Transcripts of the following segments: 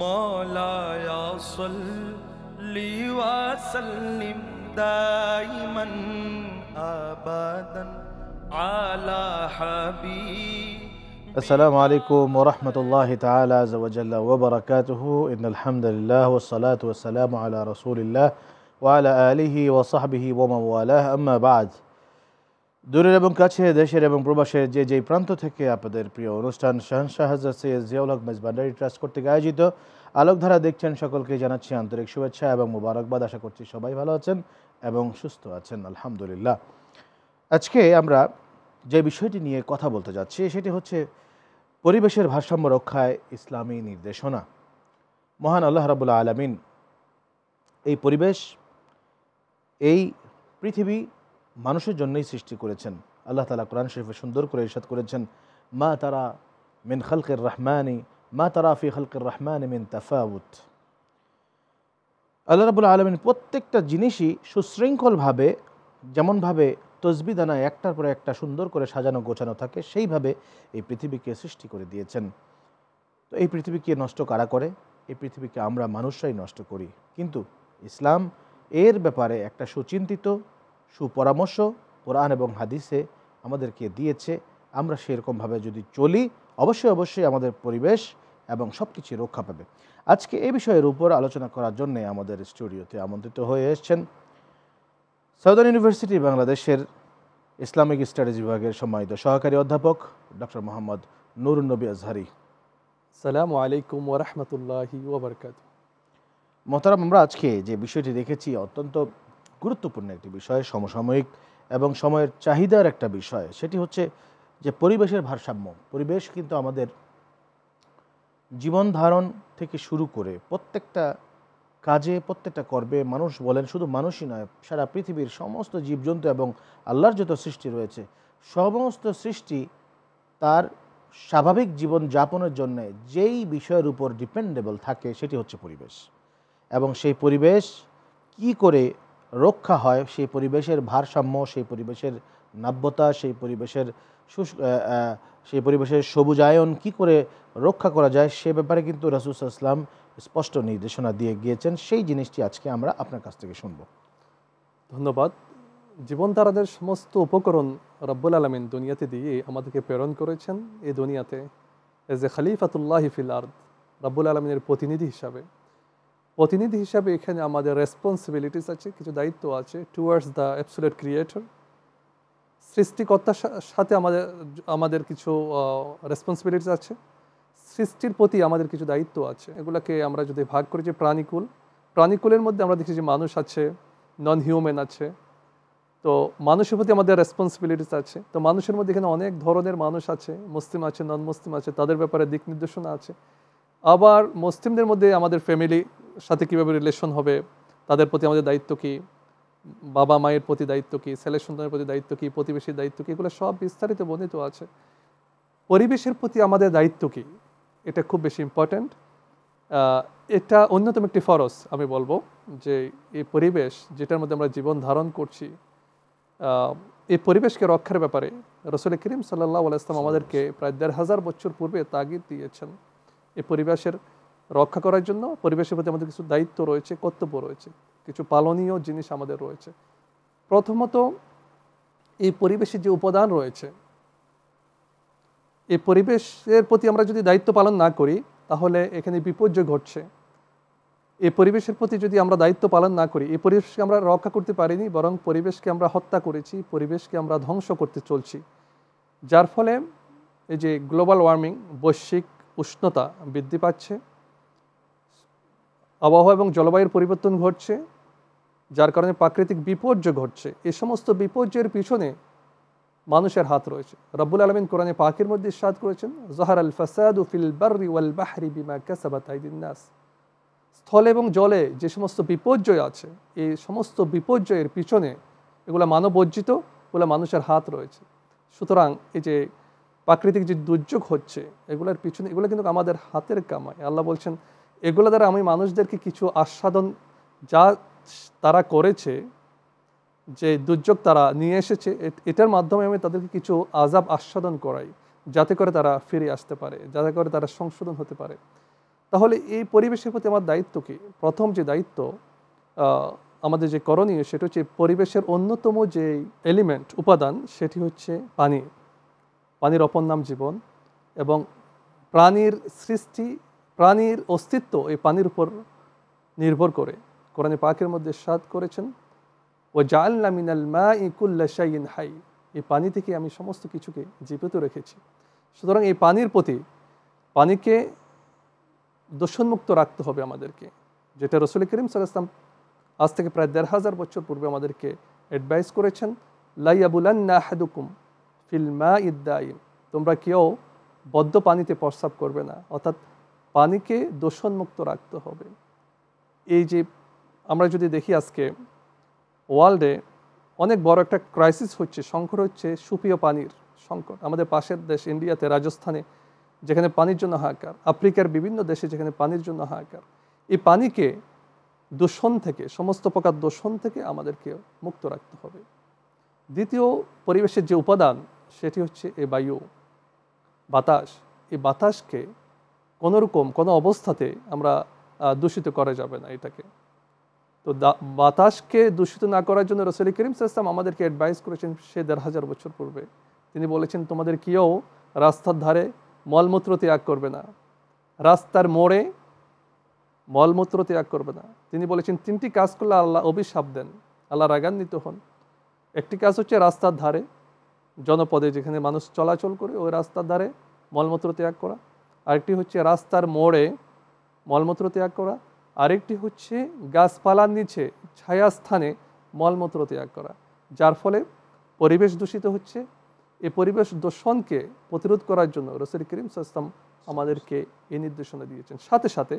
مولاي صل وسلم دائما أبدا على حبيبي. السلام عليكم ورحمة الله تعالى عز وجل وبركاته. إن الحمد لله والصلاة والسلام على رسول الله وعلى آله وصحبه ومن والاه أما بعد. দূরের এবং কাছে, দেশের এবং প্রবাসের যে যেই প্রান্ত থেকে আপনাদের প্রিয় অনুষ্ঠান শাহনশাহ হযরত সৈয়দ জিয়াউল হক মেজবান্ডারি ট্রাস্ট কর্তৃক আয়োজিত আলোকধারা দেখছেন, সকলকে জানাচ্ছি আন্তরিক শুভেচ্ছা এবং মোবারকবাদ। আশা করছি সবাই ভালো আছেন এবং সুস্থ আছেন, আলহামদুলিল্লাহ। আজকে আমরা যে বিষয়টি নিয়ে কথা বলতে যাচ্ছি সেটি হচ্ছে পরিবেশের ভারসাম্য রক্ষায় ইসলামী নির্দেশনা। মহান আল্লাহ রাব্বুল আলামিন এই পরিবেশ, এই পৃথিবী মানুষের জন্যই সৃষ্টি করেছেন। আল্লাহ তাআলা কোরআন শরীফে সুন্দর করে ইরশাদ করেছেন, মা তারা মিন খালকির রহমানি মা তারা ফি খালকির রহমানি মিন তাফাউত। আল্লাহ রাব্বুল আলামিন প্রত্যেকটা জিনিসই সুশৃঙ্খলভাবে, যেমনভাবে তসবিহ দানা একটার পর একটা সুন্দর করে সাজানো গোছানো থাকে, সেইভাবে এই পৃথিবীকে সৃষ্টি করে দিয়েছেন। তো এই পৃথিবীকে নষ্ট কারা করে? এই পৃথিবীকে আমরা মানুষরাই নষ্ট করি। কিন্তু ইসলাম এর ব্যাপারে একটা সুচিন্তিত সুপরামর্শ কোরআন এবং হাদিসে আমাদেরকে দিয়েছে। আমরা সেরকমভাবে যদি চলি, অবশ্যই আমাদের পরিবেশ এবং সব কিছু রক্ষা পাবে। আজকে এই বিষয়ের উপর আলোচনা করার জন্য আমাদের স্টুডিওতে আমন্ত্রিত হয়ে এসেছেন সাউদার্ন ইউনিভার্সিটি বাংলাদেশের ইসলামিক স্টাডিজ বিভাগের সম্মানিত সহকারী অধ্যাপক ডক্টর মোহাম্মদ নুরুন নবী আজহারি। আসসালামু আলাইকুম ওয়া রাহমাতুল্লাহি ওয়া বারাকাতুহু। মোহতারাম, আমরা আজকে যে বিষয়টি দেখেছি অত্যন্ত গুরুত্বপূর্ণ একটি বিষয়, সমসাময়িক এবং সময়ের চাহিদার একটা বিষয়। সেটি হচ্ছে যে পরিবেশের ভারসাম্য। পরিবেশ কিন্তু আমাদের জীবন ধারণ থেকে শুরু করে প্রত্যেকটা কাজে, প্রত্যেকটা কর্মে, মানুষ বলেন, শুধু মানুষই নয়, সারা পৃথিবীর সমস্ত জীবজন্তু এবং আল্লাহর যত সৃষ্টি রয়েছে, সমস্ত সৃষ্টি তার স্বাভাবিক জীবন যাপনের জন্য যেই বিষয়ের উপর ডিপেন্ডেবল থাকে সেটি হচ্ছে পরিবেশ। এবং সেই পরিবেশ কি করে রক্ষা হয়, সেই পরিবেশের ভারসাম্য, সেই পরিবেশের নাব্যতা, সেই পরিবেশের সবুজায়ন কি করে রক্ষা করা যায়, সে ব্যাপারে কিন্তু রাসূল সাল্লাল্লাহু আলাইহি ওয়াসাল্লাম স্পষ্ট নির্দেশনা দিয়ে গিয়েছেন। সেই জিনিসটি আজকে আমরা আপনার কাছ থেকে শুনব। ধন্যবাদ। জীবনধারণের সমস্ত উপকরণ রব্বুল আলামিন দুনিয়াতে দিয়ে আমাদেরকে প্রেরণ করেছেন। এই দুনিয়াতে এজ এ খলিফাতুল্লাহি ফিল আরদ, রব্বুল আলামিনের প্রতিনিধি হিসাবে এখানে আমাদের রেসপন্সিবিলিটিস আছে, কিছু দায়িত্ব আছে টুয়ার্ডস দ্য অ্যাবসলিউট ক্রিয়েটর। সৃষ্টিকর্তার সাথে আমাদের কিছু রেসপন্সিবিলিটিস আছে, সৃষ্টির প্রতি আমাদের কিছু দায়িত্ব আছে। এগুলোকে আমরা যদি ভাগ করি যে প্রাণীকুলের মধ্যে আমরা দেখি যে মানুষ আছে, নন হিউম্যান আছে। তো মানুষের প্রতি আমাদের রেসপন্সিবিলিটিস আছে। তো মানুষের মধ্যে এখানে অনেক ধরনের মানুষ আছে, মুসলিম আছে, নন মুসলিম আছে, তাদের ব্যাপারে দিক নির্দেশনা আছে। আবার মুসলিমদের মধ্যে আমাদের ফ্যামিলির সাথে কীভাবে রিলেশন হবে, তাদের প্রতি আমাদের দায়িত্ব কী, বাবা মায়ের প্রতি দায়িত্ব কী, ছেলে সন্তানের প্রতি দায়িত্ব কী, প্রতিবেশীর দায়িত্ব কী, এগুলো সব বিস্তারিত বর্ণিত আছে। পরিবেশের প্রতি আমাদের দায়িত্ব কী, এটা খুব বেশি ইম্পর্ট্যান্ট। এটা অন্যতম একটি ফরজ। আমি বলবো যে এই পরিবেশ যেটার মধ্যে আমরা জীবন ধারণ করছি, এই পরিবেশকে রক্ষার ব্যাপারে রাসূল করিম সাল্লাল্লাহু আলাইহি ওয়াসাল্লাম আমাদেরকে প্রায় ১৫০০ বছর পূর্বে তাগিদ দিয়েছেন। এই পরিবেশের রক্ষা করার জন্য পরিবেশের প্রতি আমাদের কিছু দায়িত্ব রয়েছে, কর্তব্য রয়েছে, কিছু পালনীয় জিনিস আমাদের রয়েছে। প্রথমত, এই পরিবেশের যে উপাদান রয়েছে, এই পরিবেশের প্রতি আমরা যদি দায়িত্ব পালন না করি তাহলে এখানে বিপর্যয় ঘটছে। এই পরিবেশের প্রতি যদি আমরা দায়িত্ব পালন না করি, এই পরিবেশকে আমরা রক্ষা করতে পারিনি, বরং পরিবেশকে আমরা হত্যা করেছি, পরিবেশকে আমরা ধ্বংস করতে চলছি। যার ফলে এই যে গ্লোবাল ওয়ার্মিং, বৈশ্বিক উষ্ণতা বৃদ্ধি পাচ্ছে, আবহাওয়া এবং জলবায়ুর পরিবর্তন ঘটছে, যার কারণে প্রাকৃতিক বিপর্যয় ঘটছে। এই সমস্ত বিপর্যয়ের পিছনে মানুষের হাত রয়েছে। রব্বুল আলামিন কোরআনে পাকের মধ্যে ইরশাদ করেছেন, যাহারাল ফাসাদু ফিল বাররি ওয়াল বাহরি বিমা কাসাবাত আইদিন নাস। স্থল এবং জলে যে সমস্ত বিপর্যয় আছে, এই সমস্ত বিপর্যয়ের পিছনে এগুলো মানববর্জিত, এগুলো মানুষের হাত রয়েছে। সুতরাং এই যে প্রাকৃতিক যে দুর্যোগ হচ্ছে, এগুলোর পিছনে এগুলো কিন্তু আমাদের হাতের কামাই। আল্লাহ বলছেন, এগুলো দ্বারা আমি মানুষদেরকে কিছু আস্বাদন, যা তারা করেছে, যে দুর্যোগ তারা নিয়ে এসেছে, এটার মাধ্যমে আমি তাদেরকে কিছু আযাব আস্বাদন করাই, যাতে করে তারা ফিরে আসতে পারে, যাতে করে তারা সংশোধন হতে পারে। তাহলে এই পরিবেশের প্রতি আমার দায়িত্ব কি? প্রথম যে দায়িত্ব আমাদের যে করণীয় সেটা হচ্ছে পরিবেশের অন্যতম যে এলিমেন্ট উপাদান সেটি হচ্ছে পানি। পানির অপর নাম জীবন, এবং প্রাণীর সৃষ্টি, প্রাণীর অস্তিত্ব এই পানির উপর নির্ভর করে। কোরআনে পাকের মধ্যে ইরশাদ করেছেন, ওয়াজআলনা মিনাল মাই কুল্লা শাইইন হাই, এই পানি থেকে আমি সমস্ত কিছুকে জীবিত রেখেছি। সুতরাং এই পানির প্রতি, পানিকে দূষণমুক্ত রাখতে হবে আমাদেরকে, যেটা রাসূল করিম সাল্লাল্লাহু আলাইহি ওয়াসাল্লাম আজ থেকে প্রায় ১৫০০ বছর পূর্বে আমাদেরকে অ্যাডভাইস করেছেন, লা ইয়াবুলান্না আহাদুকুম ফিল মাইদ দাইম, তোমরা কেউ বদ্ধ পানিতে প্রস্রাব করবে না, অর্থাৎ পানিকে দূষণমুক্ত রাখতে হবে। এই যে আমরা যদি দেখি আজকে ওয়ার্ল্ডে অনেক বড় একটা ক্রাইসিস হচ্ছে, সংকট হচ্ছে সুপেয় পানির সংকট। আমাদের পাশের দেশ ইন্ডিয়াতে, রাজস্থানে, যেখানে পানির জন্য হাহাকার, আফ্রিকার বিভিন্ন দেশে যেখানে পানির জন্য হাহাকার, এই পানিকে দূষণ থেকে, সমস্ত প্রকার দূষণ থেকে আমাদেরকে মুক্ত রাখতে হবে। দ্বিতীয় পরিবেশের যে উপাদান সেটি হচ্ছে এই বায়ু, বাতাস। এই বাতাসকে কোনোরকম কোনো অবস্থাতে আমরা দূষিত করা যাবে না এটাকে। তো বাতাসকে দূষিত না করার জন্য রাসূল করিম সাল্লাল্লাহু আলাইহি ওয়াসাল্লাম আমাদেরকে অ্যাডভাইস করেছেন সে ১৫০০ বছর পূর্বে। তিনি বলেছেন, তোমাদের কেউ রাস্তার ধারে মলমূত্র ত্যাগ করবে না, রাস্তার মোড়ে মলমূত্র ত্যাগ করবে না। তিনি বলেছেন ৩টি কাজ করলে আল্লাহ অভিশাপ দেন, আল্লাহ রাগান্বিত হন। একটি কাজ হচ্ছে রাস্তার ধারে, জনপদে যেখানে মানুষ চলাচল করে ওই রাস্তার ধারে মলমূত্র ত্যাগ করা। আরেকটি হচ্ছে রাস্তার মোড়ে মলমূত্র ত্যাগ করা। আরেকটি হচ্ছে গাছপালার নিচে ছায়াস্থানে মলমূত্র ত্যাগ করা, যার ফলে পরিবেশ দূষিত হচ্ছে। এই পরিবেশ দূষণকে প্রতিরোধ করার জন্য রাসূল করিম সাল্লাল্লাহু আলাইহি ওয়াসাল্লাম আমাদেরকে এই নির্দেশনা দিয়েছেন। সাথে সাথে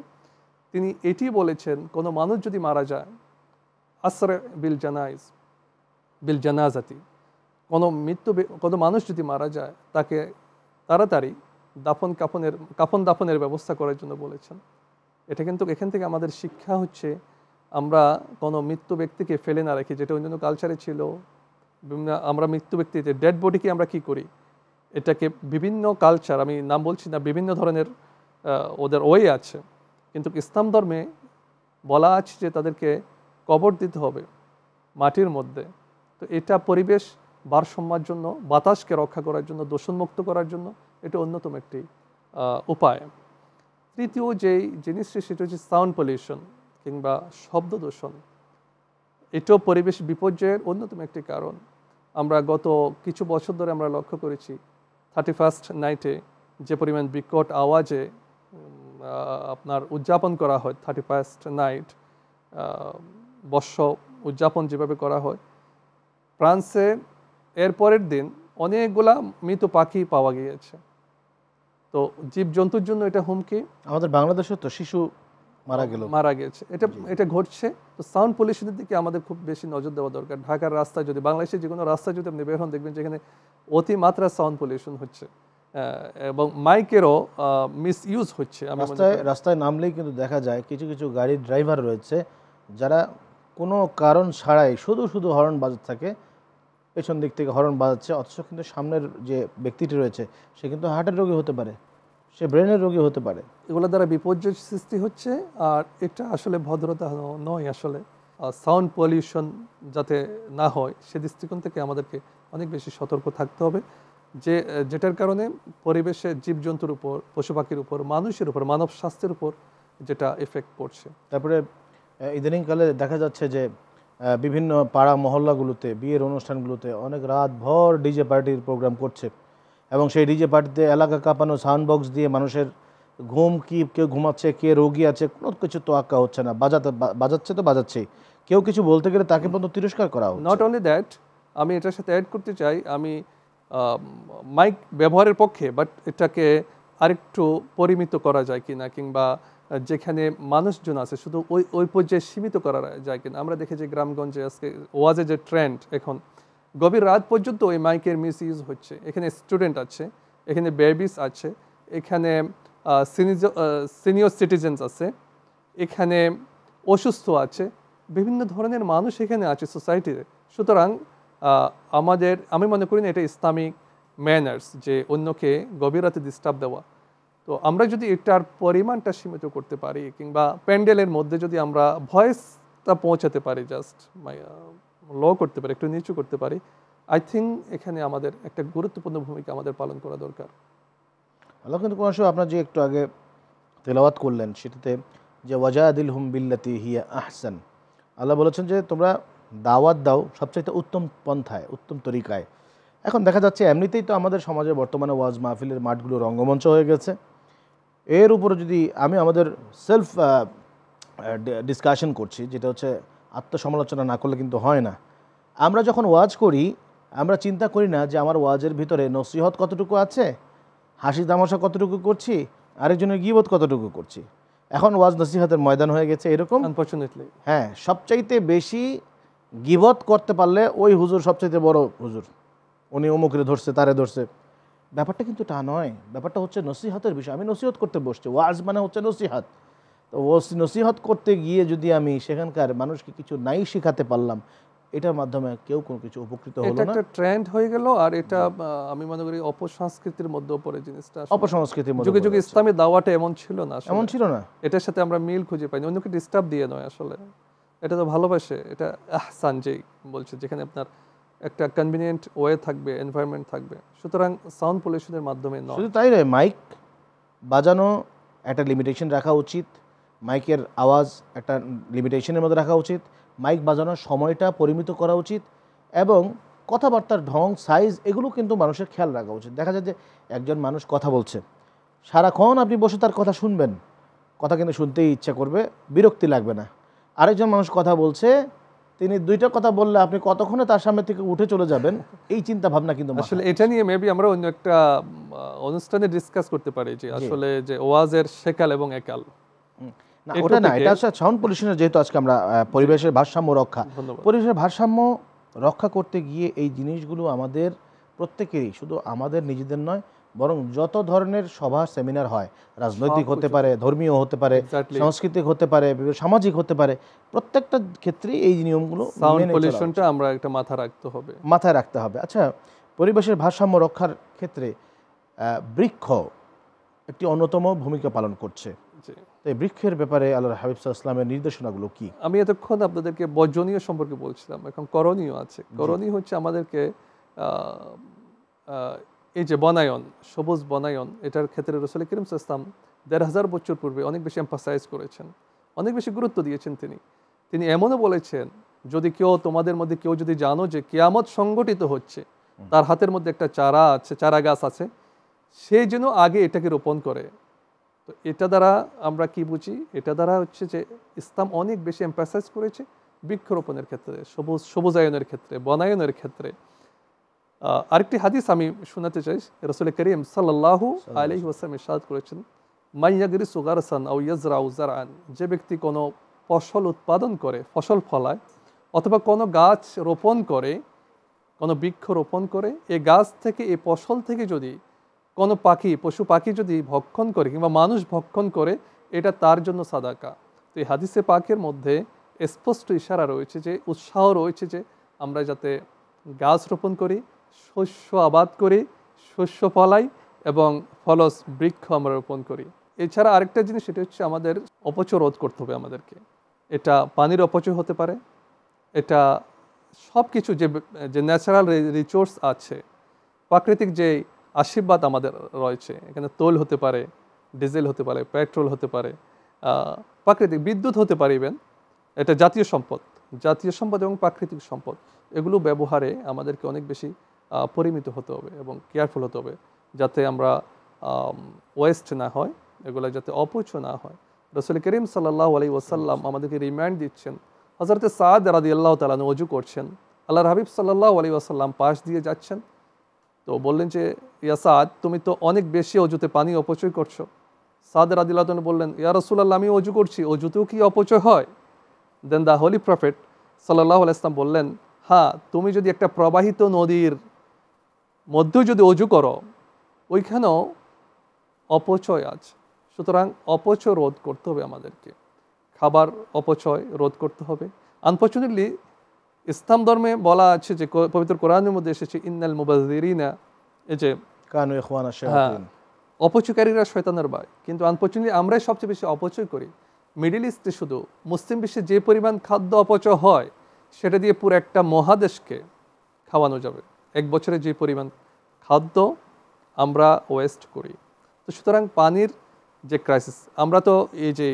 তিনি এটি বলেছেন, কোনো মানুষ যদি মারা যায়, আসরা বিল জানাজাতি, কোনো মানুষ যদি মারা যায় তাকে তাড়াতাড়ি কাফন দাফনের ব্যবস্থা করার জন্য বলেছেন। এটা কিন্তু এখান থেকে আমাদের শিক্ষা হচ্ছে, আমরা কোনো মৃত্যু ব্যক্তিকে ফেলে না রেখে, যেটা অন্যান্য কালচারে ছিল, আমরা মৃত্যু ব্যক্তিতে ডেড বডিকে আমরা কি করি, এটাকে বিভিন্ন কালচার, আমি নাম বলছি না, বিভিন্ন ধরনের ওদের ওয়ে আছে, কিন্তু ইসলাম ধর্মে বলা আছে যে তাদেরকে কবর দিতে হবে মাটির মধ্যে। তো এটা পরিবেশ ভারসাম্যের জন্য, বাতাসকে রক্ষা করার জন্য, দূষণমুক্ত করার জন্য এটা অন্যতম একটি উপায়। তৃতীয় যেই জিনিসটি সেটা হচ্ছে সাউন্ড পলিউশন কিংবা শব্দ দূষণ। এটাও পরিবেশ বিপর্যয়ের অন্যতম একটি কারণ। আমরা গত কিছু বছর ধরে আমরা লক্ষ্য করেছি 31st নাইটে যে পরিমাণ বিকট আওয়াজে আপনার উদযাপন করা হয়, 31st নাইট বর্ষ উদযাপন যেভাবে করা হয়, ফ্রান্সে এর পরের দিন অনেকগুলা মৃত পাখি পাওয়া গিয়েছে। তো জীবজন্তুর জন্য এটা হুমকি। আমাদের বাংলাদেশে তো শিশু মারা গেছে, এটা ঘটছে। তো সাউন্ড পলিউশনের দিকে আমাদের খুব বেশি নজর দেওয়া দরকার। ঢাকার রাস্তায় যদি, বাংলাদেশের যে কোনো রাস্তায় যদি আপনি বের হন, দেখবেন যেখানে অতিমাত্রা সাউন্ড পলিউশন হচ্ছে এবং মাইকেরও মিস ইউজ হচ্ছে। রাস্তায় নামলেই কিন্তু দেখা যায় কিছু কিছু গাড়ির ড্রাইভার রয়েছে যারা কোনো কারণ ছাড়াই শুধু হর্ন বাজাতে থাকে, পেছন দিক থেকে হর্ন বাজাচ্ছে, অথচ কিন্তু সামনের যে ব্যক্তিটি রয়েছে সে কিন্তু হার্টের রোগী হতে পারে, সে ব্রেনের রোগী হতে পারে। এগুলো দ্বারা বিপর্যয় সৃষ্টি হচ্ছে, আর এটা আসলে ভদ্রতা নয়। আসলে সাউন্ড পলিউশন যাতে না হয় সে দৃষ্টিকোণ থেকে আমাদেরকে অনেক বেশি সতর্ক থাকতে হবে, যেটার কারণে পরিবেশে জীবজন্তুর উপর, পশু পাখির উপর, মানুষের উপর, মানব স্বাস্থ্যের উপর যেটা এফেক্ট পড়ছে। তারপরে ইদানিংকালে দেখা যাচ্ছে যে বিভিন্ন পাড়া মহল্লাগুলোতে, বিয়ের অনুষ্ঠানগুলোতে অনেক রাত ভর ডিজে পার্টির প্রোগ্রাম করছে, এবং সেই ডিজে পার্টিতে এলাকা কাঁপানো সাউন্ড বক্স দিয়ে মানুষের ঘুম, কি কেউ ঘুমাচ্ছে, কে রোগী আছে, কোনো কিছু তোয়াক্কা হচ্ছে না। বাজাচ্ছে তো বাজাচ্ছেই, কেউ কিছু বলতে গেলে তাকে পর্যন্ত তিরস্কার করা হচ্ছে। নট অনলি দ্যাট, আমি এটার সাথে অ্যাড করতে চাই, আমি মাইক ব্যবহারের পক্ষে, বাট এটাকে আরেকটু পরিমিত করা যায় কিনা, কিংবা যেখানে মানুষজন আছে শুধু ওই পর্যায়ে সীমিত করা যায় কিনা। আমরা দেখেছি গ্রামগঞ্জে আজকে ওয়াজের যে ট্রেন্ড, এখন গভীর রাত পর্যন্ত ওই মাইকের মিস ইউজ হচ্ছে। এখানে স্টুডেন্ট আছে, এখানে বেবিস আছে, এখানে সিনিয়র সিটিজেন্স আছে, এখানে অসুস্থ আছে, বিভিন্ন ধরনের মানুষ এখানে আছে সোসাইটিতে। সুতরাং আমি মনে করি না এটা ইসলামিক ম্যানার্স যে অন্যকে গভীর রাতে ডিস্টার্ব দেওয়া। তো আমরা যদি এটার পরিমাণটা সীমিত করতে পারি কিংবা প্যান্ডেলের মধ্যে যদি আমরা ভয়েসটা পৌঁছাতে পারি, জাস্ট লো করতে পারি, একটু নিচু করতে পারি, আই থিঙ্ক এখানে আমাদের একটা গুরুত্বপূর্ণ ভূমিকা আমাদের পালন করা দরকার। আল্লাহ কিন্তু কোরআন শরীফে আপনার যে একটু আগে তেলাওয়াত করলেন সেটাতে যে ওয়াজাদিলহুম বিল্লাতি হিয়া আহসান, আল্লাহ বলেছেন যে তোমরা দাওয়াত দাও সবচাইতে উত্তম পন্থায়, উত্তম তরিকায়। এখন দেখা যাচ্ছে এমনিতেই তো আমাদের সমাজে বর্তমানে ওয়াজ মাহফিলের মাঠগুলো রঙ্গমঞ্চ হয়ে গেছে। এর উপরে যদি আমি আমাদের সেলফ ডিসকাশন করছি, যেটা হচ্ছে আত্মসমালোচনা না করলে কিন্তু হয় না। আমরা যখন ওয়াজ করি আমরা চিন্তা করি না যে আমার ওয়াজের ভিতরে নসিহত কতটুকু আছে, হাসি তামাশা কতটুকু করছি, আরেকজনের গীবত কতটুকু করছি। এখন ওয়াজ নসিহতের ময়দান হয়ে গেছে এরকম। আনফরচুনেটলি হ্যাঁ, সবচাইতে বেশি গীবত করতে পারলে ওই হুজুর সবচাইতে বড় হুজুর, উনি অমুকের ধরছে তারে ধরছে। ব্যাপারটা কিন্তু তা নয়, ব্যাপারটা হচ্ছে নসিহতের বিষয়। আমি নসিহত করতে বসছি, ওয়াজ মানে হচ্ছে নসিহত। তো ও নসিহত করতে গিয়ে যদি আমি সেখানকার মানুষকে কিছু নাই শেখাতে পারলাম, এটার মাধ্যমে কেউ কোনো কিছু উপকৃত হলো এটা না। একটা ট্রেন্ড হয়ে গেল, আর এটা আমি মনে করি অপসংস্কৃতির মধ্যে পড়ে জিনিসটা। অপসংস্কৃতির মধ্যে যুগে যুগে ইসলামী দাওয়াটা এমন ছিল না, এমন ছিল না। এটার সাথে আমরা মিল খুঁজে পাইনি। অন্যকে ডিস্টার্ব দিয়ে নয়, আসলে এটা তো ভালোবাসে, এটা আহসান যেই বলছে, যেখানে আপনার একটা কনভিনিয়েন্ট ওয়ে থাকবে, এনভায়রনমেন্ট থাকবে। সুতরাং সাউন্ড পলিউশনের মাধ্যমে নয়। শুধু তাই নয়, মাইক বাজানো একটা লিমিটেশন রাখা উচিত, মাইকের আওয়াজ একটা লিমিটেশনের মধ্যে রাখা উচিত, মাইক বাজানোর সময়টা পরিমিত করা উচিত, এবং কথাবার্তার ঢং সাইজ এগুলো কিন্তু মানুষের খেয়াল রাখা উচিত। দেখা যায় যে একজন মানুষ কথা বলছে, সারাক্ষণ আপনি বসে তার কথা শুনবেন, কথা কিন্তু শুনতেই ইচ্ছা করবে, বিরক্তি লাগবে না। আরেকজন মানুষ কথা বলছে, তিনি দুইটা কথা বললে আপনি কতক্ষণে তার সামনে থেকে উঠে চলে যাবেন, এই চিন্তা ভাবনা কিন্তু আসলে এটা নিয়ে মেবি আমরা অন্য একটা অনুষ্ঠানে ডিসকাস করতে পারি যে আসলে যে ওয়াজের সেকাল এবং একাল। না, ওটা না, এটা হচ্ছে সাউন্ড পলিউশনের। যেহেতু আজকে আমরা পরিবেশের ভারসাম্য রক্ষা, পরিবেশের ভারসাম্য রক্ষা করতে গিয়ে এই জিনিসগুলো আমাদের প্রত্যেকেরই, শুধু আমাদের নিজেদের নয়, বরং যত ধরনের সভা সেমিনার হয়, রাজনৈতিক হতে পারে, ধর্মীয় হতে পারে, সাংস্কৃতিক হতে পারে, সামাজিক হতে পারে, প্রত্যেকটা ক্ষেত্রেই এই নিয়মগুলো সাউন্ড পলিউশনটা আমরা একটা মাথায় রাখতে হবে। আচ্ছা, পরিবেশের ভারসাম্য রক্ষার ক্ষেত্রে বৃক্ষ একটি অন্যতম ভূমিকা পালন করছে। তো এই বৃক্ষের ব্যাপারে আল্লাহর হাবিব সাল্লাল্লাহু আলাইহি ওয়াসাল্লামের নির্দেশনাগুলো কি? আমি এতক্ষণ আপনাদেরকে বর্জনীয় সম্পর্কে বলছিলাম, এখন করণীয় আছে। করণীয় হচ্ছে আমাদেরকে এই যে বনায়ন, সবুজ বনায়ন, এটার ক্ষেত্রে রাসূল করিম সাল্লাল্লাহু আলাইহি ওয়াসাল্লাম ১৫০০ বছর পূর্বে অনেক বেশি এমফাসাইজ করেছেন, অনেক বেশি গুরুত্ব দিয়েছেন। তিনি এমনও বলেছেন, যদি তোমাদের মধ্যে কেউ যদি জানো যে কিয়ামত সংগঠিত হচ্ছে, তার হাতের মধ্যে একটা চারা গাছ আছে, সে যেন আগে এটাকে রোপণ করে। তো এটা দ্বারা আমরা কি বুঝি? এটা দ্বারা হচ্ছে যে ইসলাম অনেক বেশি এমফাসাইজ করেছে বৃক্ষরোপণের ক্ষেত্রে, সবুজায়নের ক্ষেত্রে, বনায়নের ক্ষেত্রে। আরেকটি হাদিস আমি শোনাতে চাই। রাসূল করিম সাল্লাল্লাহু আলাইহি ওয়াসাল্লাম ইরশাদ করেছেন, মাইয়াগরিসু গারসান আও ইয়াজরাউ জারআন, যে ব্যক্তি কোনো ফসল উৎপাদন করে, ফসল ফলায়, অথবা কোনো গাছ রোপণ করে, কোনো বৃক্ষ রোপণ করে, এই গাছ থেকে, এই ফসল থেকে যদি কোনো পশু পাখি যদি ভক্ষণ করে কিংবা মানুষ ভক্ষণ করে, এটা তার জন্য সাদাকা। তো এই হাদিসে পাকের মধ্যে স্পষ্ট ইশারা রয়েছে, যে উৎসাহ রয়েছে যে আমরা যাতে গাছ রোপণ করি, শস্য আবাদ করি, শস্য ফলাই এবং ফলস বৃক্ষ আমরা রোপণ করি। এছাড়া আরেকটা জিনিস, সেটা হচ্ছে আমাদের অপচয় রোধ করতে হবে আমাদেরকে। এটা পানির অপচয় হতে পারে, এটা সব কিছু যে ন্যাচারাল রিসোর্স আছে, প্রাকৃতিক যে আশীর্বাদ আমাদের রয়েছে, এখানে তৈল হতে পারে, ডিজেল হতে পারে, পেট্রোল হতে পারে, প্রাকৃতিক বিদ্যুৎ হতে পারে, ইভেন এটা জাতীয় সম্পদ এবং প্রাকৃতিক সম্পদ, এগুলো ব্যবহারে আমাদেরকে অনেক বেশি পরিমিত হতে হবে এবং কেয়ারফুল হতে হবে, যাতে আমরা ওয়েস্ট না হয়, এগুলো যাতে অপচয় না হয়। রাসূল করিম সাল্লাল্লাহু আলাইহি ওয়াসাল্লাম আমাদেরকে রিমাইন্ড দিচ্ছেন। হযরত সাদ রাদিয়াল্লাহু তাআলা ওযু করছেন, আল্লাহর হাবিব সাল্লাল্লাহু আলাইহি ওয়াসাল্লাম পাশ দিয়ে যাচ্ছেন, তো বললেন যে, ইয়া সাদ, তুমি তো অনেক বেশি অজুতে পানি অপচয় করছো। সাদ রাদিয়াল্লাহু তাআলা বললেন, ইয়া রাসূলুল্লাহ, আমি অজু করছি, অজুতেও কি অপচয় হয়? দেন দ্য হোলি প্রফেট সাল্লাল্লাহু আলাইহি ওয়াসাল্লাম বললেন, হ্যাঁ, তুমি যদি একটা প্রবাহিত নদীর মধ্যেও যদি অজু করো, ওইখানেও অপচয় আছে। সুতরাং অপচয় রোধ করতে হবে আমাদেরকে, খাবার অপচয় রোধ করতে হবে। আনফর্চুনেটলি ইসলাম ধর্মে বলা আছে, যে পবিত্র কোরআনের মধ্যে এসেছে, ইন্নাল মুবাযযিরিনা, এই যে কানু ইখওয়ানা শায়াতিন, অপচয়কারীরা শয়তানের ভাই, কিন্তু আনফর্চুনেটলি আমরাই সবচেয়ে বেশি অপচয় করি। মিডল ইস্টে শুধু মুসলিম বিশ্বে যে পরিমাণ খাদ্য অপচয় হয় সেটা দিয়ে পুরো একটা মহাদেশকে খাওয়ানো যাবে। এক বছরে যে পরিমাণ খাদ্য আমরা ওয়েস্ট করি। তো সুতরাং পানির যে ক্রাইসিস, আমরা তো এই যে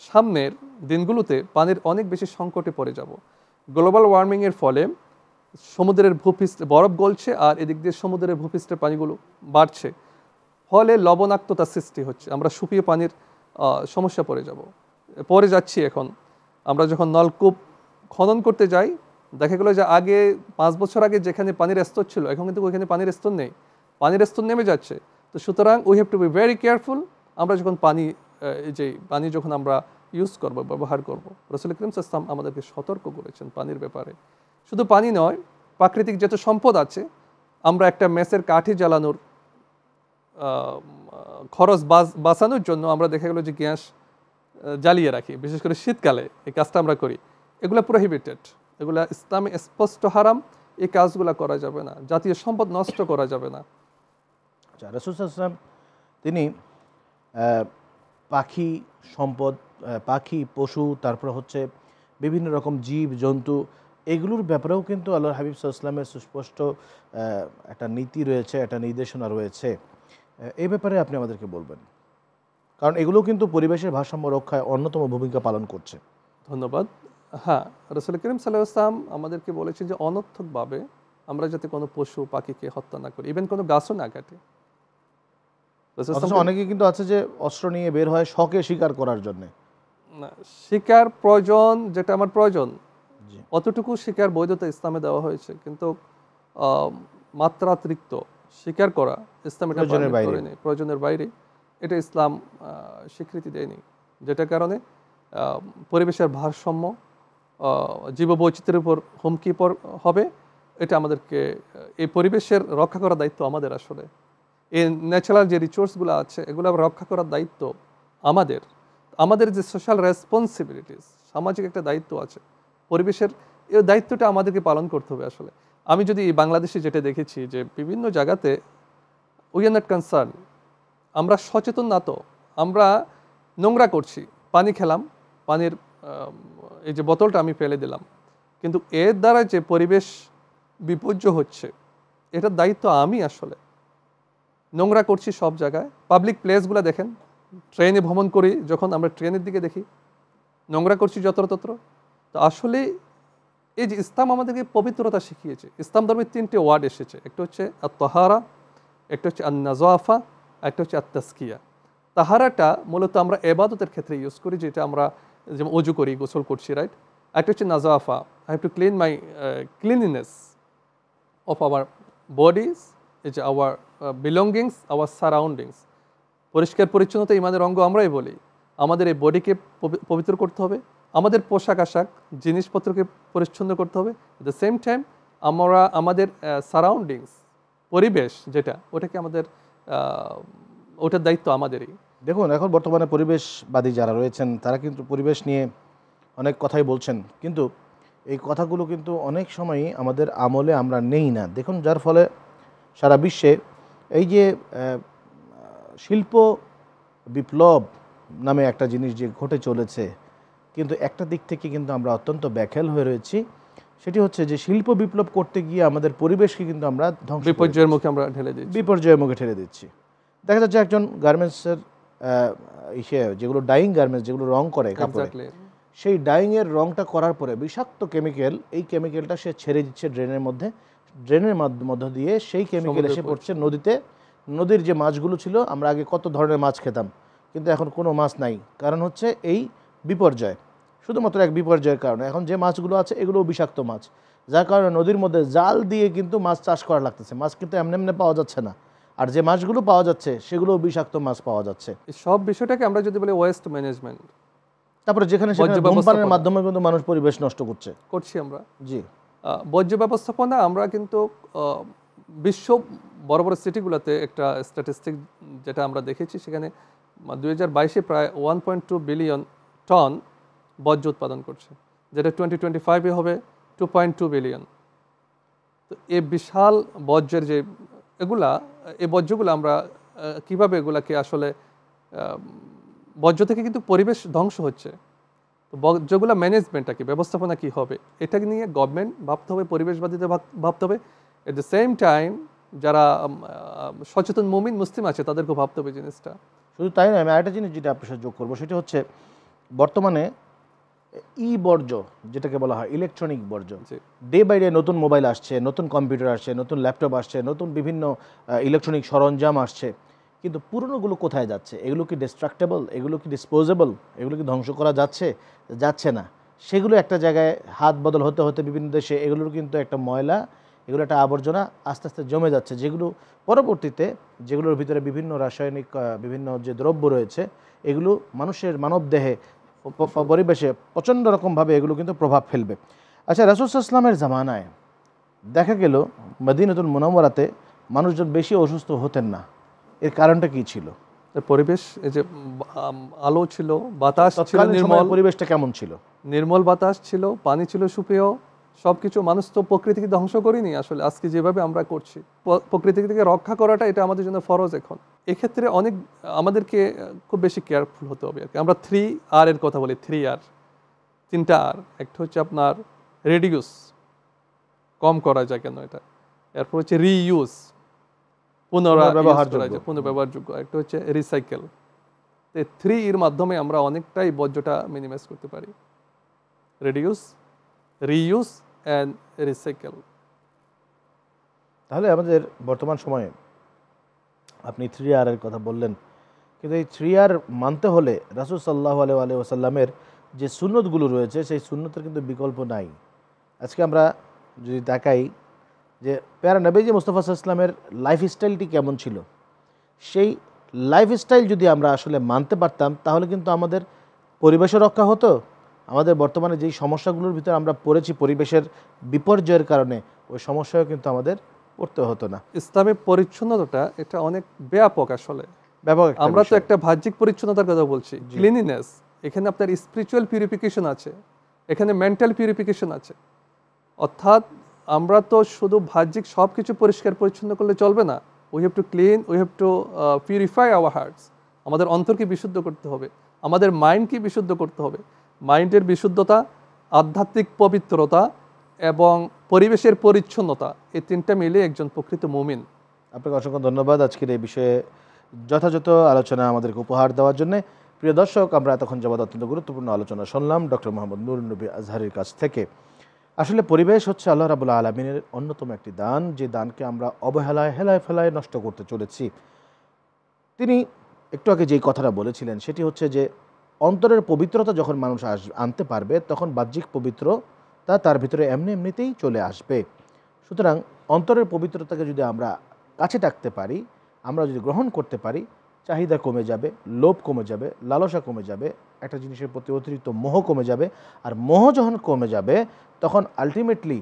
সামনের দিনগুলোতে পানির অনেক বেশি সংকটে পড়ে যাব। গ্লোবাল ওয়ার্মিংয়ের ফলে সমুদ্রের ভূপৃষ্ঠ বরফ গলছে, আর এদিক দিয়ে সমুদ্রের ভূপৃষ্ঠের পানিগুলো বাড়ছে, ফলে লবণাক্ততা সৃষ্টি হচ্ছে। আমরা শুকিয়ে পানির সমস্যা পড়ে যাচ্ছি। এখন আমরা যখন নলকূপ খনন করতে যাই, দেখা গেলো যে আগে 5 বছর আগে যেখানে পানির স্তর ছিল, এখন কিন্তু ওইখানে পানির স্তর নেই, পানির স্তর নেমে যাচ্ছে। তো সুতরাং we have to be very careful. আমরা যখন পানি যখন আমরা ইউজ করব, ব্যবহার করব, রাসূল করিম সাল্লাল্লাহু আলাইহি ওয়াসাল্লাম আমাদেরকে সতর্ক করেছেন পানির ব্যাপারে। শুধু পানি নয়, প্রাকৃতিক যত সম্পদ আছে, আমরা একটা মেসের কাঠি জ্বালানোর খরচ বাঁচানোর জন্য আমরা দেখা গেলো যে গ্যাস জ্বালিয়ে রাখি, বিশেষ করে শীতকালে এই কাজটা আমরা করি। এগুলো প্রহিবিটেড, এগুলা ইসলামে স্পষ্ট হারাম। এই কাজগুলো করা যাবে না, জাতীয় সম্পদ নষ্ট করা যাবে না। আচ্ছা, রাসূল সাল্লাল্লাহু আলাইহি ওয়াসাল্লাম তিনি পাখি সম্পদ, পাখি, পশু, তারপরে হচ্ছে বিভিন্ন রকম জীব জন্তু, এগুলোর ব্যাপারেও কিন্তু আল্লাহর হাবিব সাল্লাল্লাহু আলাইহি ওয়াসাল্লামের সুস্পষ্ট একটা নীতি রয়েছে, একটা নির্দেশনা রয়েছে। এই ব্যাপারে আপনি আমাদেরকে বলবেন, কারণ এগুলো কিন্তু পরিবেশের ভারসাম্য রক্ষায় অন্যতম ভূমিকা পালন করছে। ধন্যবাদ। হ্যাঁ, রাসূল করিম সাল্লাল্লাহু আলাইহি ওয়াসাল্লাম আমাদেরকে বলেছেন যে অনর্থকভাবে আমরা যাতে কোনো পশু পাখিকে হত্যা না করি, ইভেন কোনো গাছও না কাটি। অনেকে কিন্তু আছে যে অস্ত্র নিয়ে বের হয় শখে শিকার করার জন্য। শিকার প্রয়োজন, যেটা আমার প্রয়োজন অতটুকু শিকার বৈধতা ইসলামে দেওয়া হয়েছে, কিন্তু মাত্রাতিরিক্ত শিকার করা ইসলাম এটা প্রয়োজনের বাইরে, এটা ইসলাম স্বীকৃতি দেয়নি। যেটার কারণে পরিবেশের ভারসাম্য, জীববৈচিত্র্যের উপর হুমকি হবে। এটা আমাদেরকে, এই পরিবেশের রক্ষা করার দায়িত্ব আমাদের। আসলে এই ন্যাচারাল যে রিসোর্সগুলো আছে এগুলো রক্ষা করার দায়িত্ব আমাদের যে সোশ্যাল রেসপন্সিবিলিটিস, সামাজিক একটা দায়িত্ব আছে পরিবেশের, এই দায়িত্বটা আমাদেরকে পালন করতে হবে। আসলে আমি যদি বাংলাদেশে যেটা দেখেছি যে বিভিন্ন জায়গাতে উই আর নট কনসার্ন, আমরা সচেতন না, তো আমরা নোংরা করছি। পানি খেলাম, পানির এই যে বোতলটা আমি ফেলে দিলাম, কিন্তু এর দ্বারা যে পরিবেশ বিপর্যয় হচ্ছে এটার দায়িত্ব আমি। আসলে নোংরা করছি সব জায়গায়। পাবলিক প্লেসগুলো দেখেন, ট্রেনে ভ্রমণ করি, যখন আমরা ট্রেনের দিকে দেখি নোংরা করছি যত্রতত্র। তো আসলে এই যে ইসলাম আমাদেরকে পবিত্রতা শিখিয়েছে, ইসলাম ধর্মের 3টে ওয়ার্ড এসেছে, একটা হচ্ছে আত-তাহারা, একটা হচ্ছে আন-নাযাফা, একটা হচ্ছে আত-তাসকিয়া। তাহারাটা মূলত আমরা ইবাদতের ক্ষেত্রে ইউজ করি, যেটা আমরা যেমন ওযু করি, গোসল করছি, রাইট। একটা হচ্ছে নাযাফা, I have to clean my cleanliness of our bodies, এই যে আওয়ার বিলঙ্গিংস, আওয়ার সারাউন্ডিংস। পরিষ্কার পরিচ্ছন্নতা ইমানের অঙ্গ আমরাই বলি। আমাদের এই বডিকে পবিত্র করতে হবে, আমাদের পোশাক আশাক জিনিসপত্রকে পরিচ্ছন্ন করতে হবে। এট দ্য সেম টাইম আমরা আমাদের সারাউন্ডিংস, পরিবেশ যেটা, ওটাকে আমাদের ওটার দায়িত্ব আমাদেরই। দেখুন, এখন বর্তমানে পরিবেশবাদী যারা রয়েছেন তারা কিন্তু পরিবেশ নিয়ে অনেক কথাই বলছেন, কিন্তু এই কথাগুলো কিন্তু অনেক সময়ই আমাদের আমলে আমরা নেই না। দেখুন, যার ফলে সারা বিশ্বে এই যে শিল্প বিপ্লব নামে একটা জিনিস যে ঘটে চলেছে, কিন্তু একটা দিক থেকে কিন্তু আমরা অত্যন্ত ব্যাখ্যাল হয়ে রয়েছি। সেটি হচ্ছে যে শিল্প বিপ্লব করতে গিয়ে আমাদের পরিবেশকে কিন্তু আমরা বিপর্যয়ের মুখে ঠেলে দিচ্ছি। দেখা যাচ্ছে একজন গার্মেন্টসের যেগুলো ডাইং গার্মেন্টস, যেগুলো রং করে কাপড়ে, সেই ডাইংয়ের রংটা করার পরে বিষাক্ত কেমিক্যাল, এই কেমিক্যালটা সে ছেড়ে দিচ্ছে ড্রেনের মধ্য দিয়ে সেই কেমিক্যাল এসে পড়ছে নদীতে। নদীর যে মাছগুলো ছিল, আমরা আগে কত ধরনের মাছ খেতাম, কিন্তু এখন কোনো মাছ নাই। কারণ হচ্ছে এই বিপর্যয়, শুধুমাত্র এক বিপর্যয়ের কারণে এখন যে মাছগুলো আছে এগুলোও বিষাক্ত মাছ, যার কারণে নদীর মধ্যে জাল দিয়ে কিন্তু মাছ চাষ করা লাগতেছে। মাছ কিন্তু এমনি এমনি পাওয়া যাচ্ছে না, আর যে মাছগুলো পাওয়া যাচ্ছে সেগুলোও বিষাক্ত মাছ পাওয়া যাচ্ছে। সব বিষয়টাকে আমরা যদি বলি ওয়েস্ট ম্যানেজমেন্ট, তারপরে যেখানে ধূমপানের মাধ্যমে কিন্তু মানুষ পরিবেশ নষ্ট করছি আমরা। জি, বর্জ্য ব্যবস্থাপনা আমরা কিন্তু বিশ্ব বড় বড় সিটিগুলোতে একটা স্ট্যাটিস্টিক যেটা আমরা দেখেছি, সেখানে 2022-এ প্রায় 1.2 বিলিয়ন টন বর্জ্য উৎপাদন করছে, যেটা 2025-এ হবে 2.2 বিলিয়ন। তো এই বিশাল বর্জ্যের যে এই বর্জ্যগুলো আমরা কিভাবে এগুলাকে আসলে বর্জ্য থেকে কিন্তু পরিবেশ ধ্বংস হচ্ছে, তো বর্জ্যগুলো ম্যানেজমেন্টটা কি, ব্যবস্থাপনা কি হবে, এটা নিয়ে গভর্নমেন্ট ভাবতে হবে, পরিবেশবাদীদের ভাবতে হবে। এট দ্য সেম টাইম যারা সচেতন মুমিন মুসলিম আছে তাদেরকে ভাবতে হবে জিনিসটা। শুধু তাই নয়, আমি আরেকটা জিনিস যেটা আপনার সাথে যোগ করবো, সেটা হচ্ছে বর্তমানে বর্জ্য যেটাকে বলা হয় ইলেকট্রনিক বর্জ্য, ডে বাই ডে নতুন মোবাইল আসছে, নতুন কম্পিউটার আসছে, নতুন ল্যাপটপ আসছে, নতুন বিভিন্ন ইলেকট্রনিক সরঞ্জাম আসছে, কিন্তু পুরনোগুলো কোথায় যাচ্ছে? এগুলো কি ডিস্ট্রাক্টেবল? এগুলো কি ডিসপোজেবল? এগুলো কি ধ্বংস করা যাচ্ছে? যাচ্ছে না। সেগুলো একটা জায়গায় হাত বদল হতে হতে বিভিন্ন দেশে এগুলোর কিন্তু একটা ময়লা, এগুলো একটা আবর্জনা আস্তে আস্তে জমে যাচ্ছে, যেগুলো পরবর্তীতে যেগুলোর ভিতরে বিভিন্ন রাসায়নিক বিভিন্ন যে দ্রব্য রয়েছে এগুলো মানুষের মানবদেহে পরিবেশে প্রচণ্ড রকমভাবে এগুলো কিন্তু প্রভাব ফেলবে। আচ্ছা, রাসূল সাল্লাল্লাহু আলাইহি ওয়াসাল্লামের জামানায় দেখা গেল মদিনাতুল মুনাওয়ারাতে মানুষজন বেশি অসুস্থ হতেন না, এর কারণটা কি ছিল? পরিবেশ, এই যে আলো ছিল, বাতাস ছিল নির্মল, পরিবেশটা কেমন ছিল? নির্মল বাতাস ছিল, পানি ছিল সুপেয়, সবকিছু। মানুষ তো প্রকৃতিকে ধ্বংস করিনি আসলে, আজকে যেভাবে আমরা করছি। প্রকৃতি থেকে রক্ষা করাটা এটা আমাদের জন্য ফরজ এখন। এক্ষেত্রে অনেক আমাদেরকে খুব বেশি কেয়ারফুল হতে হবে আর কি। আমরা 3R এর কথা বলি, 3R, 3টা R। একটা হচ্ছে আপনার রিডিউস, কম করা যায় কেন এটা। এরপর হচ্ছে রিইউজ, পুনর্ব্যবহারযোগ্য। একটা হচ্ছে রিসাইকেল। এই 3 মাধ্যমে আমরা অনেকটাই বর্জ্যটা মিনিমাইজ করতে পারি। Reduce, reuse and recycle. তাহলে আমাদের বর্তমান সময়ে আপনি 3R এর কথা বললেন, কিন্তু এই 3R মানতে হলে রাসূল সাল্লাল্লাহু আলাইহি ওয়াসাল্লামের যে সুন্নতগুলো রয়েছে সেই সুন্নতের কিন্তু বিকল্প নাই। আজকে আমরা যদি তাকাই যে প্যারা নবীজি মুস্তাফা সাল্লাল্লাহু আলাইহি ওয়াসাল্লামের লাইফস্টাইলটি কেমন ছিল, সেই লাইফস্টাইল যদি আমরা আসলে মানতে পারতাম তাহলে কিন্তু আমাদের পরিবেশও রক্ষা হতো, আমাদের বর্তমানে যেই সমস্যাগুলোর ভিতরে আমরা পড়েছি পরিবেশের বিপর্যয়ের কারণে, ওই সমস্যাও কিন্তু আমাদের পড়তে হতো না। ইসলামের পরিচ্ছন্নতাটা এটা অনেক ব্যাপক আসলে, ব্যাপক। আমরা তো একটা বাহ্যিক পরিচ্ছন্নতার কথা বলছি, ক্লিনিনেস। এখানে আপনার স্পিরিচুয়াল পিউরিফিকেশন আছে, এখানে মেন্টাল পিউরিফিকেশন আছে। অর্থাৎ আমরা তো শুধু বাহ্যিক সব কিছু পরিষ্কার পরিচ্ছন্ন করলে চলবে না। We have to clean, we have to purify hour hertz. আমাদের অন্তরকে বিশুদ্ধ করতে হবে, আমাদের মাইন্ডকে বিশুদ্ধ করতে হবে। মাইন্ডের বিশুদ্ধতা, আধ্যাত্মিক পবিত্রতা এবং পরিবেশের পরিচ্ছন্নতা, এই 3টা মিলে একজন প্রকৃত মুমিন। আপনাকে অসংখ্য ধন্যবাদ আজকের এই বিষয়ে যথাযথ আলোচনা আমাদেরকে উপহার দেওয়ার জন্য। প্রিয় দর্শক, আমরা এতক্ষণ যাবৎ অত্যন্ত গুরুত্বপূর্ণ আলোচনা শুনলাম ডক্টর মোহাম্মদ নুরুন নবী আজহারের কাছ থেকে। আসলে পরিবেশ হচ্ছে আল্লাহ রাব্বুল আলামিনের অন্যতম একটি দান, যে দানকে আমরা অবহেলায় হেলায় ফেলায় নষ্ট করতে চলেছি। তিনি একটু আগে যেই কথাটা বলেছিলেন সেটি হচ্ছে যে অন্তরের পবিত্রতা যখন মানুষ আনতে পারবে তখন বাহ্যিক পবিত্রতা তার ভিতরে এমনিতেই চলে আসবে। সুতরাং অন্তরের পবিত্রতাকে যদি আমরা কাছে রাখতে পারি, আমরা যদি গ্রহণ করতে পারি, চাহিদা কমে যাবে, লোভ কমে যাবে, লালসা কমে যাবে, একটা জিনিসের প্রতি অতিরিক্ত মোহ কমে যাবে। আর মোহ যখন কমে যাবে তখন আলটিমেটলি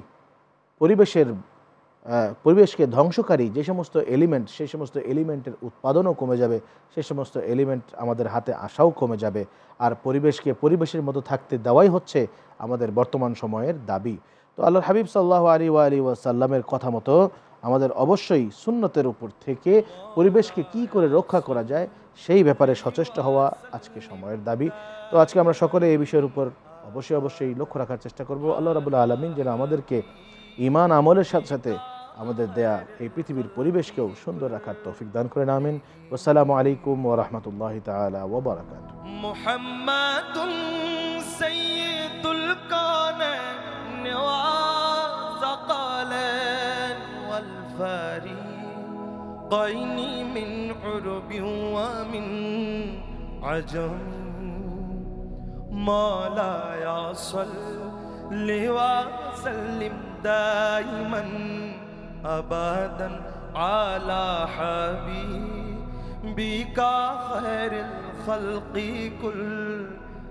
পরিবেশকে ধ্বংসকারী যে সমস্ত এলিমেন্ট, সেই সমস্ত এলিমেন্টের উৎপাদনও কমে যাবে, সেই সমস্ত এলিমেন্ট আমাদের হাতে আসাও কমে যাবে। আর পরিবেশকে পরিবেশের মতো থাকতে দেওয়াই হচ্ছে আমাদের বর্তমান সময়ের দাবি। তো আল্লাহর হাবিব সাল্লাল্লাহু আলাইহি ওয়াসাল্লামের কথা মতো আমাদের অবশ্যই সুন্নতের উপর থেকে পরিবেশকে কি করে রক্ষা করা যায় সেই ব্যাপারে সচেষ্ট হওয়া আজকে সময়ের দাবি। তো আজকে আমরা সকলে এই বিষয়ের উপর অবশ্যই লক্ষ্য রাখার চেষ্টা করব। আল্লাহ রাব্বুল আলামিন যেন আমাদেরকে ঈমান আমলের সাথে সাথে আমাদের দেয়া এই পৃথিবীর পরিবেশকেও সুন্দর রাখার তৌফিক দান করেন। আমিন। আসসালামু আলাইকুম ওয়া রাহমাতুল্লাহি তাআলা ওয়া বারাকাতুহু। মুহাম্মাদুন সাইয়্যিদুল কাওনাইন ওয়া সাকালান ওয়াল ফারিকাইনি মিন উরবি ওয়া মিন আজম মাওলায়া সাল্লি ওয়া সাল্লিম দাইমান আবাদান আলা হাবিবিকা খায়রুল খালকি কুল্লিহিম।